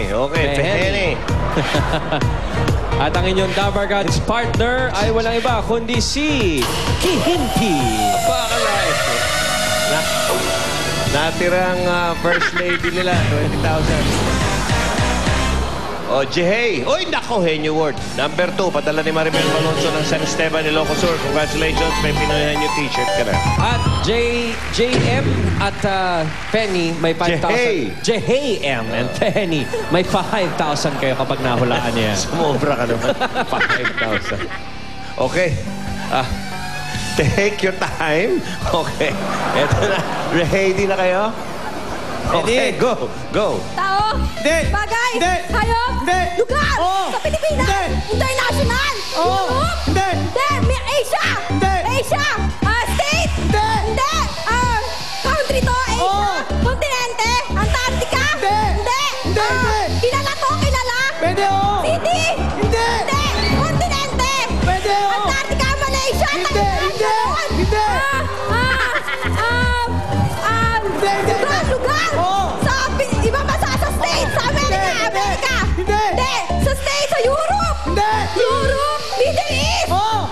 Okay, Peheni. At ang inyong Dabar Gods partner ay walang iba kundi si Kihimpi. Pakalay. Natirang first lady nila, 20,000. O, Jehey. Uy, nako, Henyo Ward. Number 2, padala ni Maribel Malonzo ng San Esteban, Ilocos Sur. Congratulations, may Pinoy Henyo t-shirt ka na. At JM at Penny, may 5,000. Jehey M and Penny, may 5,000 kayo kapag nahulaan niya. Sumobra ka naman. 5,000. Okay. Take your time. Okay. Eto na. Ready na kayo? Okay, go. Go. Tao. Hindi. Bagay. Hindi. Hayop. Hindi. Lugar. Oo. Sa Pilipinas. Hindi. International. Oo. Europe. Hindi. Hindi. Asia. Hindi. Asia. State. Hindi. Hindi. Country to. Asia. Oo. Kontinente. Antarctica. Hindi. Hindi. Hindi. Kilala to. Kilala. Pwede o. City. Hindi. Hindi. Kontinente. Pwede o. Antarctica. Malaysia. Hindi. Thailand. Hindi. Ganon. Hindi. Lugar. Oo. Sa ibang bansa, sa States, sa Amerika, Hindi. Amerika. Hindi. Hindi. Sa States, sa Europe. Hindi. Europe, Middle East. Oo.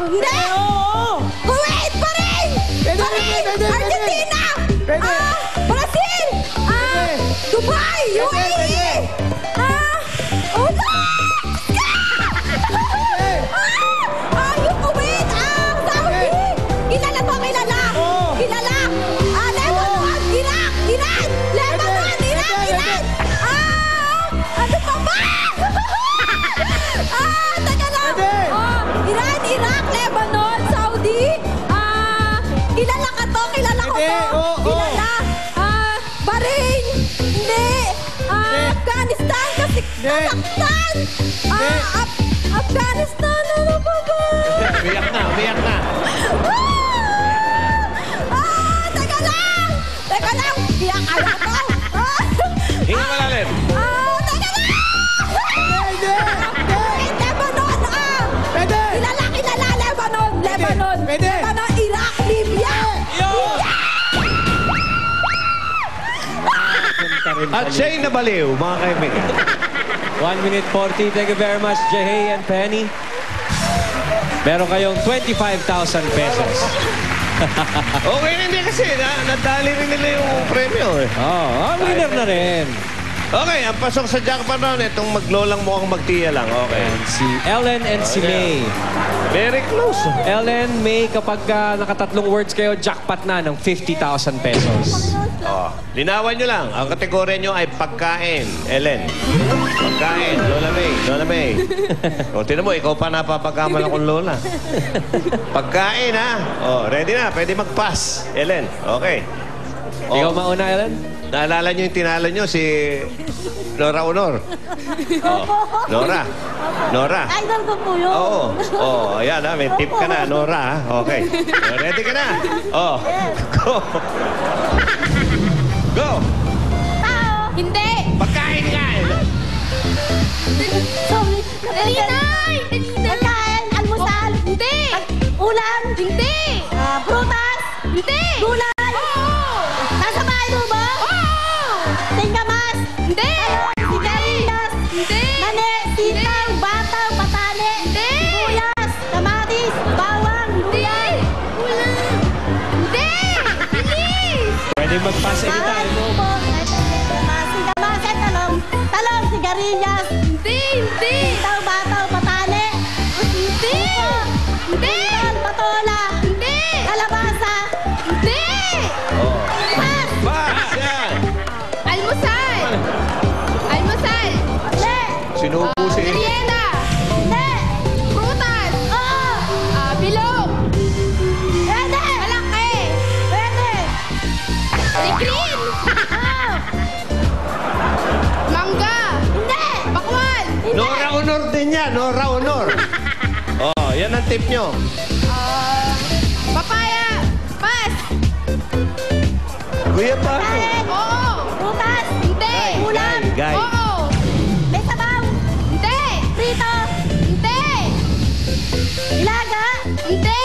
Hindi. Oo. Kuwait pa rin. Pwede, Bahrain, pwede, pwede. Argentina. Pwede. Brazil. Dubai, UAE. Yung Kuwait, Saudi. Kilala to, kilala. Oo. Kilala. Lebanon, Iraq, Iran. Lebanon, Iraq, Iran. Ano pa ba? Teka lang. Pwede. Iran, Iraq, Lebanon, Saudi. Kilala ka to, kilala ko Pwede. to. Oo. Kilala. Bahrain. Hindi. Afghanistan kasi Kazakhstan. Afghanistan, ano pa ba? Umiyak na, umiyak na. Teka lang! Teka lang! Iyak alam ko! Hinga malalim. Teka lang! Pwede. Lebanon! Pwede. Kilala, Lebanon! Lebanon! Pwede. Lebanon, Iraq, Libya! Libya! At siya'y nabaliw, mga kaibigan. 1 minute 40. Thank you very much, Jehey and Penny. Meron kayong 25,000 pesos. Okay, hindi kasi. Nadali rin nila yung premyo eh. Winner na rin. Okay, ang pasok sa jackpot round, itong maglolang mukhang magtiya lang. Okay. And si Ellen and si May. Very close. Ellen, May, kapag nakatatlong words kayo, jackpot na ng 50,000 pesos. Linawan nyo lang. Ang kategorya nyo ay pagkain. Ellen. Pagkain. Lola May. Lola May. O, tinan mo, ikaw pa napapagkamal akong lola. Pagkain, ha? O, ready na. Pwede mag-pass. Ellen. Okay. Ikaw mauna, Ellen? Naalala nyo yung tinalo nyo, si Nora Honor. Nora. Nora. Idol ko po yun. Oo. Ayan, ha. May tip ka na, Nora, ha? Okay. Ready ka na? Go. Go. Tao. Hindi. Pagkain ka. Sorry. Dalinay. Pagkain. Almusal. Hindi. Ulam. Hindi. Prutas. Hindi. Gulay. Oo. Nasa bahay mo ba? Oo. Tinggamas. Hindi. Sigarilyas. Hindi. Mani. Sitaw. Bataw. Patane. Hindi. Sibuyas. Kamatis. Bawang. Luya. Ulam. Hindi. Bilis. Pwede mag-pass anytime. Singgamas at talong. Talong. Sigarilyas. Hindi. Sitaw. Bataw. Patane. Hindi. Hindi. Patola. Hindi. Kalabasa. Hindi. Pass. Yan. Almusal. Almusal. Hindi. Sinubo si... Merienda. Hindi. Prutas. Oo. Bilog. Pwede. Malaki. Pwede. Green. Mangga. Hindi. Bakwan. Nora Honor din yan. Nora Honor. Yan ang tip nyo. Papaya. Pas. Kuya pa. Oo. Prutas. Hindi. Ulam. Guy. Oo. May sabaw. Hindi. Prito. Hindi. Ilaga. Hindi.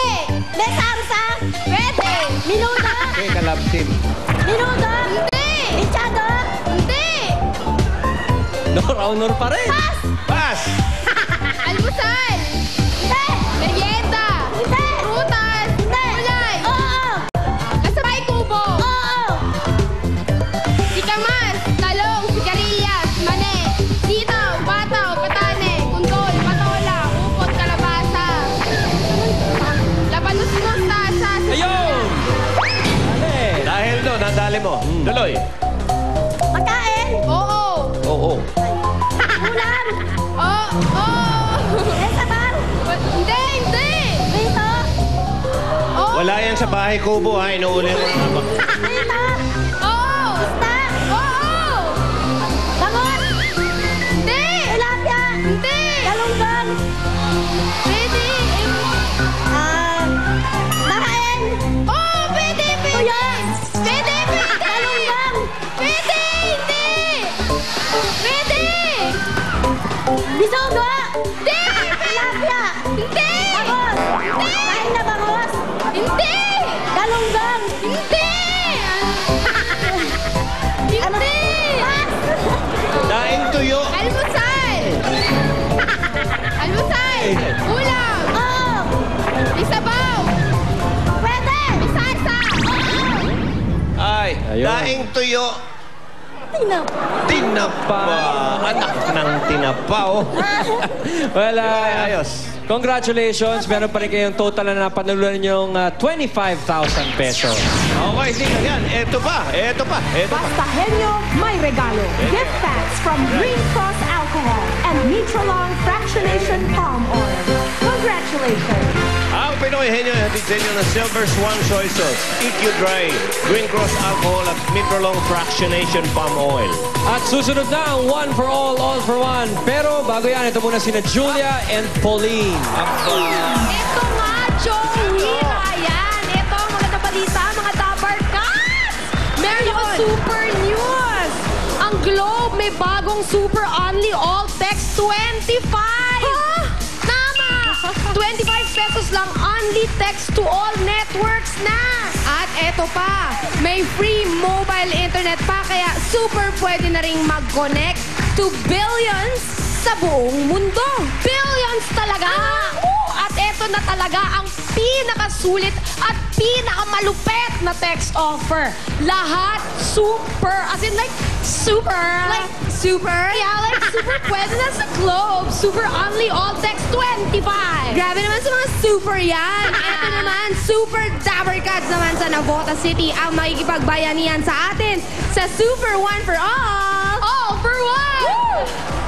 May sarsa. Pwede. Minudo. Okay, kalab team. Minudo. Hindi. Echado. Hindi. Nora Honor pa rin. Pass! Almusal! Hindi! Merienda! Hindi! Prutas! Hindi! Gulay! Oo! Kasabay kubo! Oo! Sikamas! Talong! Sigarilyas! Mani! Sitaw! Bataw! Patane! Kundol! Patola! Upot! Kalabasa! Labanos mustasa! Ayun! Dali. Dahil doon, nadali mo. Tuloy. Pagkain! Oo! Oo. Ulam! Oo! Sabaw! Hindi! Hindi! Prito! Oo! Wala yan sa bahay kubo, ha? Inuuli mo na ba? Prito! Oo! Isda! Oo! Bangon! Hindi! Tilapia! Hindi! Galunggong! Pwede! Makain! Oo! Pwede! Pwede! Tuyo! Pwede! Pwede! Galunggong! Pwede! Hindi! Pwede! Bisogo! Hindi! Tilapia! Hindi! Bangos! Kain na bangos! Hindi! Galunggong! Hindi! Hindi! Daing tuyo. Almusal! Almusal! Ulam! Oo! Isabaw! Pwede! Isasa! Ay, Ayun. daing tuyo. Tingnan. Tinapa. Anak ng tinapa, oh. Well, Ay, ayos. congratulations. Meron pa rin kayong total na napanalunan yung 25,000 pesos. Okay, sige yan. Eto pa. Ito pa. Basta Henyo, may regalo. Gift packs from Green Cross Alcohol and Nitrolong Fractionation Palm Oil. Congratulations! Ang Pinoy Henyo hatid sa inyo ng Silver Swan Soy Sauce, EQ Dry, Green Cross Alcohol at Mitrolong Fractionation Palm Oil. At susunod na ang One for All for One. Pero bago yan, ito muna sina Julia and Pauline. Ito nga, Joey! Ayan! Ito ang mga nabalita, mga Dabarkas! Meron ako super news! Ang Globe may bagong super only all text 25! Tama! 25 pesos lang only text to all networks na! At eto pa, may free mobile internet pa kaya super pwede na ring mag-connect to billions sa buong mundo. Billions talaga! At eto na talaga ang pinakasulit at pinakamalupet na text offer. Lahat super, as in like super. Like super? Yeah, like super pwede na sa Globe. Super only all text 25. Grabe naman sa mga super yan. Eto naman, super Dabarkads naman sa Navota City ang makikipagbayanihan sa atin sa Super One for All. All for One!